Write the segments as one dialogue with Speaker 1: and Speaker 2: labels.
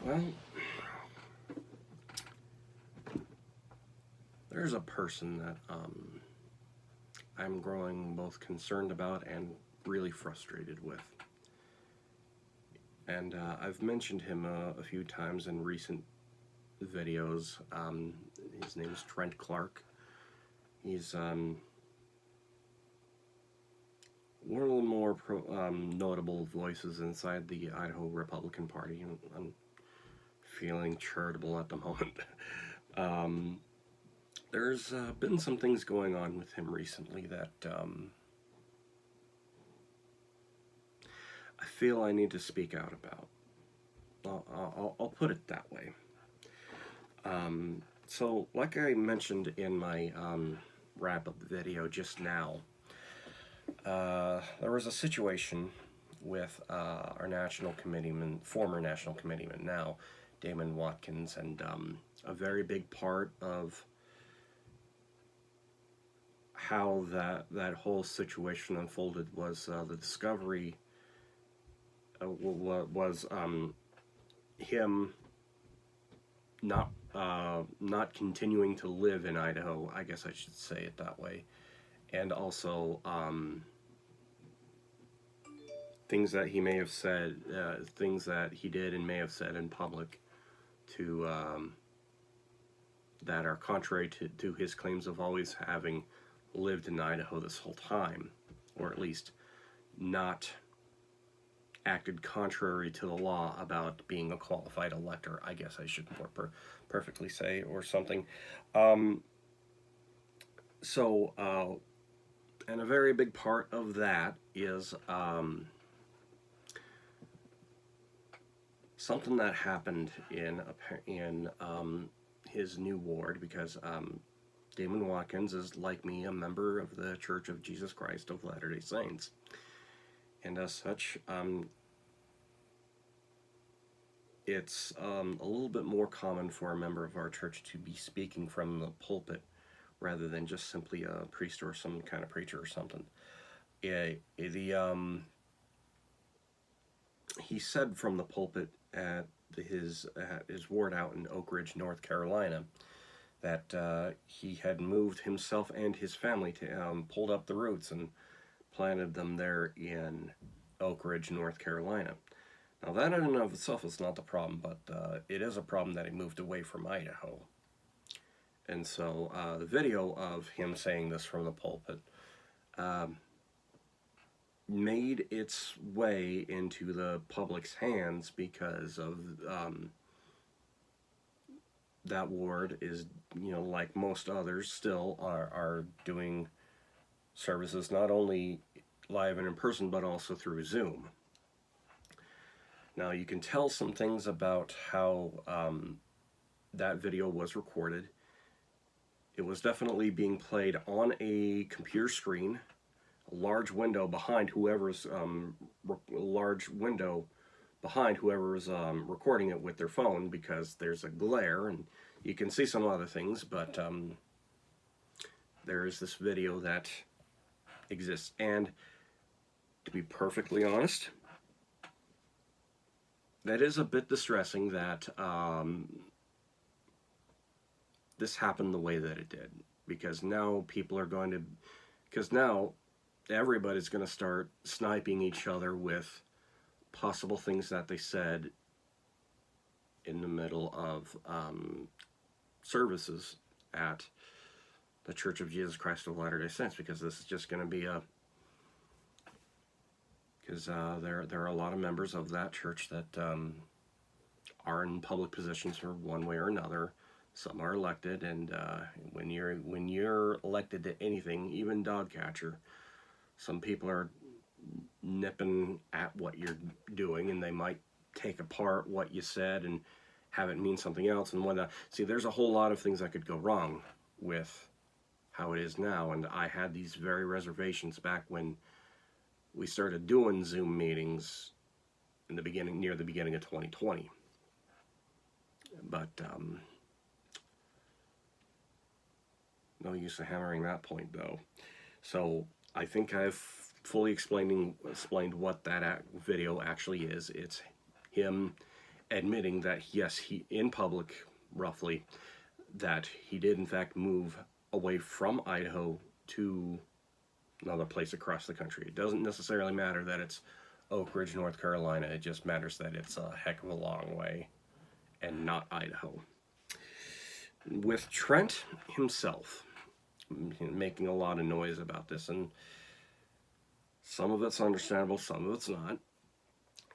Speaker 1: Well, there's a person that I'm growing both concerned about and really frustrated with. And I've mentioned him a few times in recent videos. His name is Trent Clark. He's one of the more notable voices inside the Idaho Republican Party. I'm feeling charitable at the moment. There's been some things going on with him recently that I feel I need to speak out about. I'll put it that way. So, like I mentioned in my wrap-up video just now, there was a situation with our national committeeman, former national committeeman now, Damond Watkins, and a very big part of how that whole situation unfolded was the discovery was him not continuing to live in Idaho. I guess I should say it that way, and also things that he may have said, things that he did and may have said in public to that are contrary to his claims of always having lived in Idaho this whole time, or at least not acted contrary to the law about being a qualified elector, I guess I should more perfectly say, or something. And a very big part of that is something that happened in his new ward, because Damond Watkins is, like me, a member of the Church of Jesus Christ of Latter-day Saints. And as such, it's a little bit more common for a member of our church to be speaking from the pulpit rather than just simply a priest or some kind of preacher or something. He said from the pulpit at his ward out in Oak Ridge, North Carolina, that he had moved himself and his family to pulled up the roots and planted them there in Oak Ridge, North Carolina. Now, that in and of itself is not the problem, but it is a problem that he moved away from Idaho. And so the video of him saying this from the pulpit made its way into the public's hands because of that ward is, like most others, still are doing services not only live and in person, but also through Zoom. Now, you can tell some things about how that video was recorded. It was definitely being played on a computer screen, a large window behind whoever's recording it with their phone, because there's a glare, and you can see some other things, but there is this video that exists. And to be perfectly honest, that is a bit distressing that this happened the way that it did, because now everybody's going to start sniping each other with possible things that they said in the middle of services at the Church of Jesus Christ of Latter-day Saints, because this is just going to be because there are a lot of members of that church that are in public positions for one way or another. Some are elected, and when you're elected to anything, even dog catcher, some people are nipping at what you're doing, and they might take apart what you said and have it mean something else and whatnot. See, there's a whole lot of things that could go wrong with how it is now, and I had these very reservations back when we started doing Zoom meetings in near the beginning of 2020. But no use of hammering that point, though. So I think I've fully explained what that video actually is. It's him admitting that yes, he in public, roughly, that he did in fact move away from Idaho to another place across the country. It doesn't necessarily matter that it's Oak Ridge, North Carolina. It just matters that it's a heck of a long way and not Idaho. With Trent himself making a lot of noise about this, and some of it's understandable, some of it's not.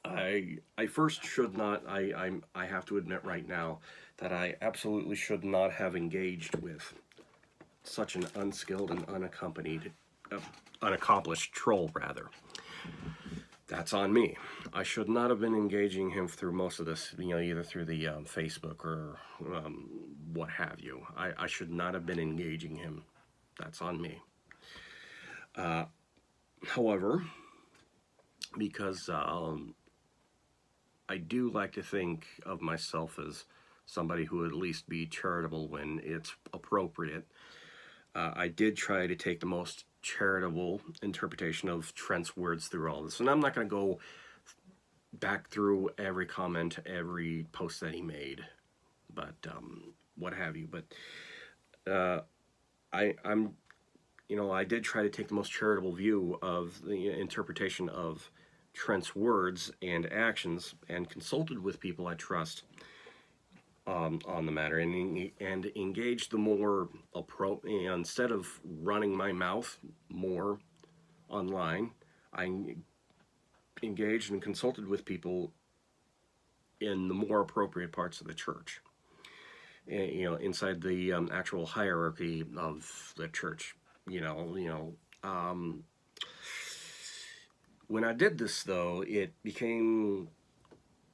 Speaker 1: I first should not. I have to admit right now that I absolutely should not have engaged with such an unskilled and unaccomplished troll, rather. That's on me. I should not have been engaging him through most of this, either through the Facebook or what have you. I should not have been engaging him. That's on me. However, because I do like to think of myself as somebody who would at least be charitable when it's appropriate, I did try to take the most charitable interpretation of Trent's words through all this. And I'm not going to go back through every comment, every post that he made, but what have you. But I did try to take the most charitable view of the interpretation of Trent's words and actions, and consulted with people I trust on the matter, and engaged the more instead of running my mouth more online, I engaged and consulted with people in the more appropriate parts of the church, inside the actual hierarchy of the church. When I did this, though, it became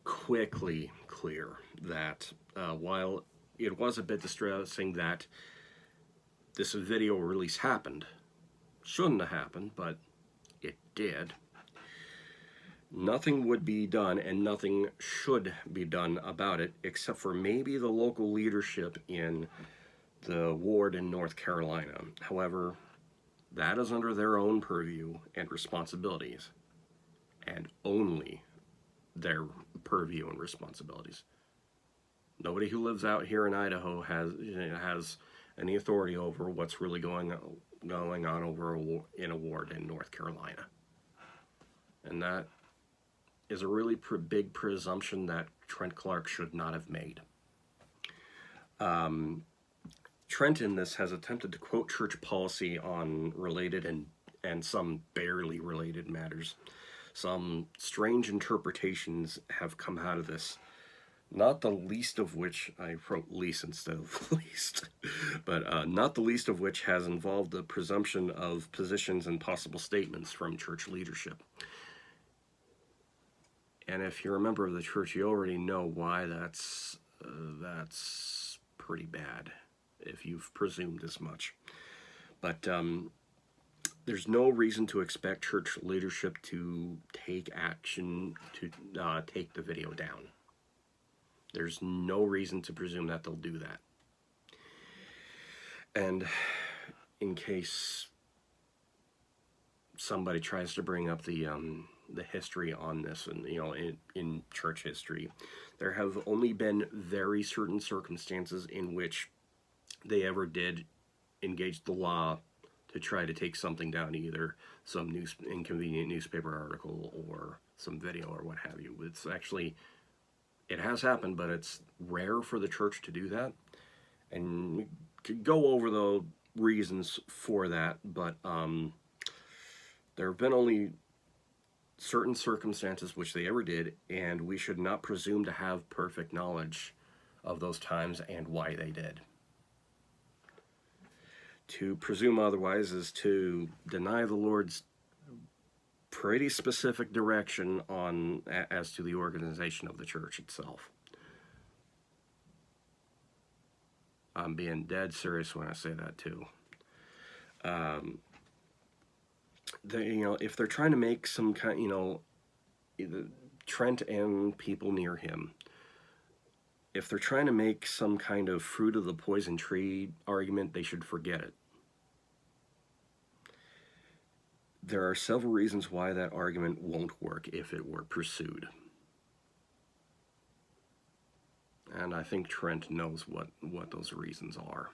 Speaker 1: quickly clear that while it was a bit distressing that this video release happened, shouldn't have happened, but it did, nothing would be done and nothing should be done about it, except for maybe the local leadership in the ward in North Carolina. However, that is under their own purview and responsibilities, and only their purview and responsibilities. Nobody who lives out here in Idaho has any authority over what's really going on over in a ward in North Carolina. And that is a really big presumption that Trent Clark should not have made. Trent in this has attempted to quote church policy on related and some barely related matters. Some strange interpretations have come out of this, not the least of which, I wrote least instead of least, but not the least of which has involved the presumption of positions and possible statements from church leadership. And if you're a member of the church, you already know why that's pretty bad, if you've presumed as much. But there's no reason to expect church leadership to take action to take the video down. There's no reason to presume that they'll do that. And in case somebody tries to bring up the history on this, and in church history, there have only been very certain circumstances in which they ever did engage the law to try to take something down, either some inconvenient newspaper article or some video or what have you. It has happened, but it's rare for the church to do that. And we could go over the reasons for that, but there have been only certain circumstances which they ever did, and we should not presume to have perfect knowledge of those times and why they did. To presume otherwise is to deny the Lord's pretty specific direction as to the organization of the church itself. I'm being dead serious when I say that too. If they're trying to make some kind, either Trent and people near him, if they're trying to make some kind of fruit of the poison tree argument, they should forget it. There are several reasons why that argument won't work if it were pursued. And I think Trent knows what those reasons are.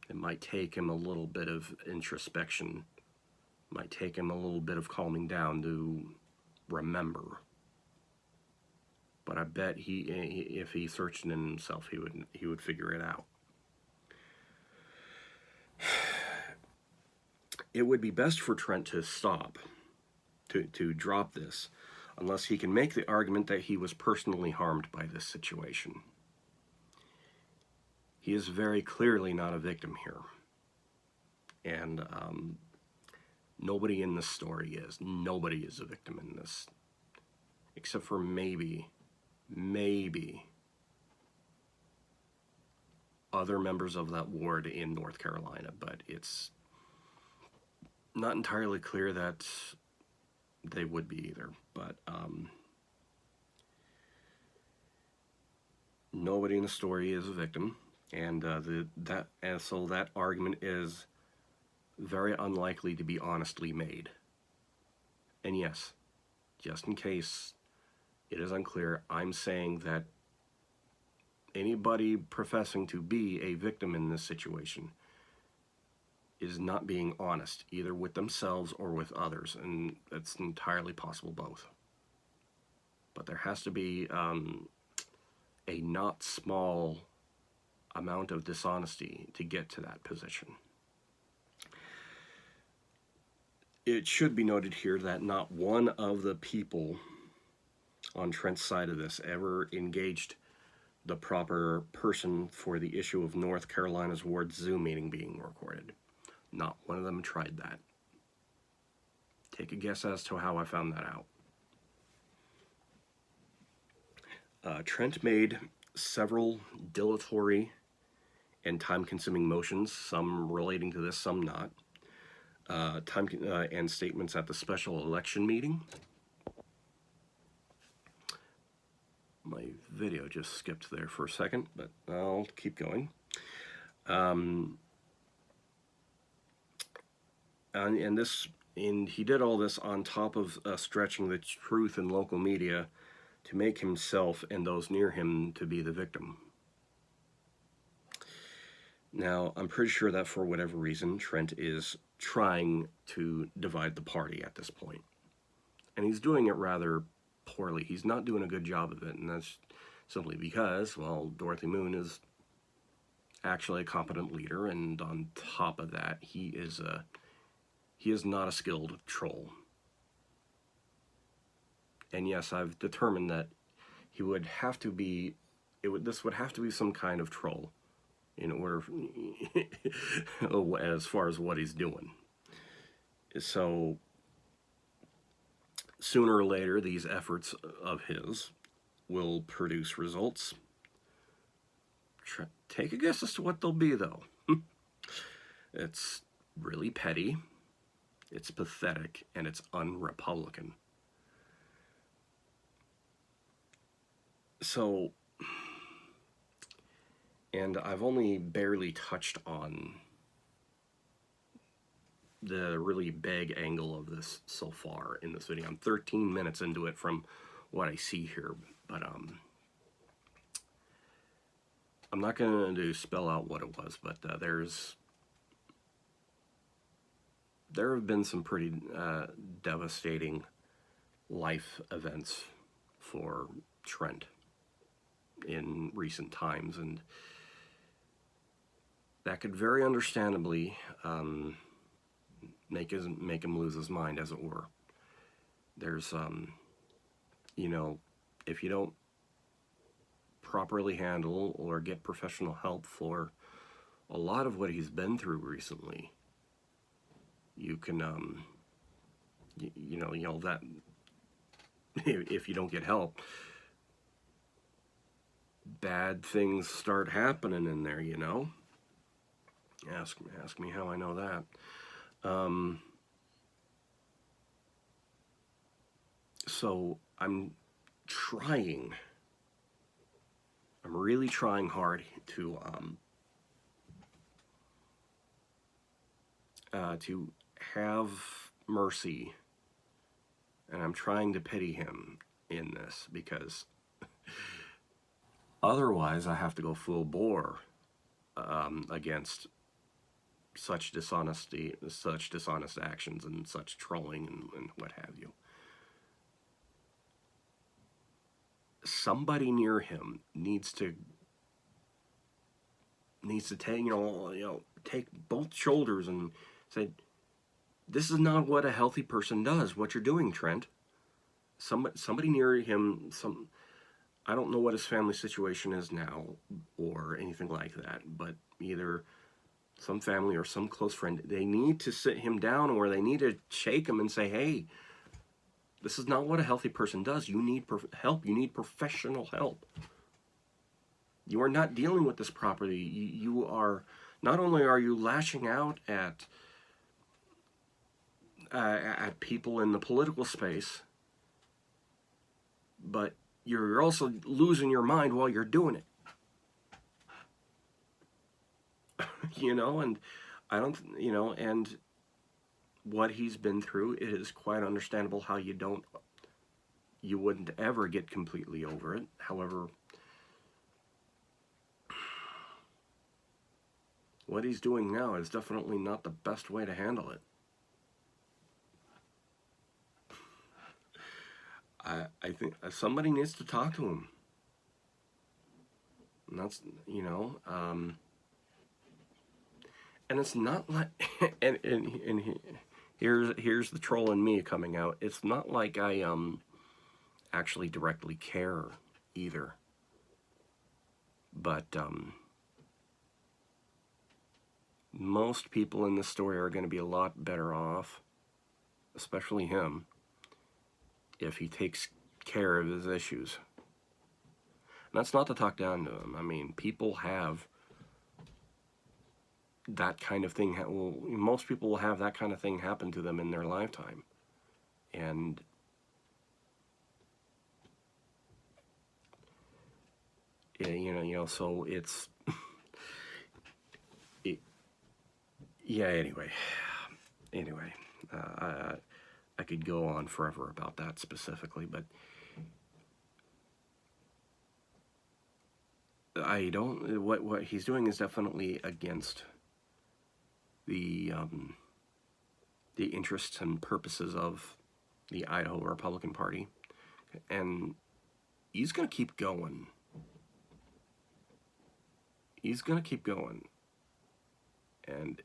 Speaker 1: It might take him a little bit of introspection, might take him a little bit of calming down to remember. But I bet if he searched in himself, he would figure it out. It would be best for Trent to stop, to drop this, unless he can make the argument that he was personally harmed by this situation. He is very clearly not a victim here. And nobody in this story is. Nobody is a victim in this. Except for maybe other members of that ward in North Carolina, but it's not entirely clear that they would be either. But nobody in the story is a victim, and so that argument is very unlikely to be honestly made. And yes, just in case it is unclear, I'm saying that anybody professing to be a victim in this situation is not being honest, either with themselves or with others, and it's entirely possible both. But there has to be a not small amount of dishonesty to get to that position. It should be noted here that not one of the people on Trent's side of this ever engaged the proper person for the issue of North Carolina's ward Zoom meeting being recorded. Not one of them tried that. Take a guess as to how I found that out. Trent made several dilatory and time-consuming motions, some relating to this, some not. And statements at the special election meeting. My video just skipped there for a second, but I'll keep going. And he did all this on top of stretching the truth in local media to make himself and those near him to be the victim. Now, I'm pretty sure that for whatever reason, Trent is trying to divide the party at this point. And he's doing it rather poorly. He's not doing a good job of it, and that's simply because, well, Dorothy Moon is actually a competent leader, and on top of that, he is not a skilled troll. And yes, I've determined that he would have to be, this would have to be some kind of troll in order, as far as what he's doing. So, sooner or later, these efforts of his will produce results. Take a guess as to what they'll be, though. It's really petty, it's pathetic, and it's un-Republican. So, and I've only barely touched on the really big angle of this so far in this video. I'm 13 minutes into it from what I see here, but I'm not going to spell out what it was, but there have been some pretty devastating life events for Trent in recent times, and that could very understandably make him lose his mind, as it were. There's, if you don't properly handle or get professional help for a lot of what he's been through recently, you can, that if you don't get help, bad things start happening in there, Ask me how I know that. So I'm really trying hard to have mercy, and I'm trying to pity him in this, because Otherwise, I have to go full bore against such dishonesty, such dishonest actions, and such trolling and what have you. Somebody near him needs to take take both shoulders and say, this is not what a healthy person does. What you're doing, Trent. Somebody near him. I don't know what his family situation is now or anything like that, but either some family or some close friend, they need to sit him down, or they need to shake him and say, hey, this is not what a healthy person does. You need help. You need professional help. You are not dealing with this properly. You are, not only are you lashing out at people in the political space, but you're also losing your mind while you're doing it. And I don't, and what he's been through, it is quite understandable how you wouldn't ever get completely over it. However, what he's doing now is definitely not the best way to handle it. I think somebody needs to talk to him. And that's, and it's not like, and here's the troll in me coming out. It's not like I actually directly care either. But most people in this story are going to be a lot better off, especially him, if he takes care of his issues. And that's not to talk down to him. I mean, people have that kind of thing. Most people will have that kind of thing happen to them in their lifetime. And so it's anyway, I could go on forever about that specifically, but I don't. What he's doing is definitely against the interests and purposes of the Idaho Republican Party, and he's going to keep going. He's going to keep going, and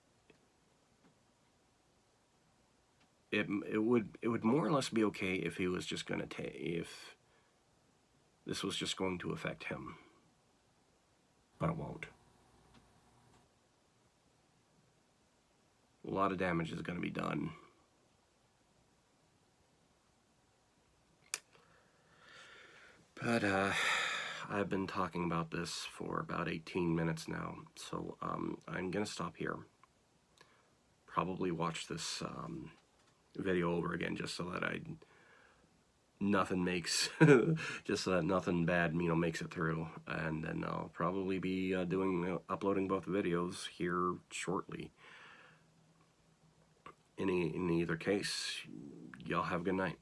Speaker 1: it would more or less be okay if he was just going to if this was just going to affect him, but it won't. A lot of damage is going to be done. But I've been talking about this for about 18 minutes now, so I'm going to stop here. Probably watch this video over again just so that nothing makes just so that nothing bad makes it through, and then I'll probably be uploading both videos here shortly. In either case, y'all have a good night.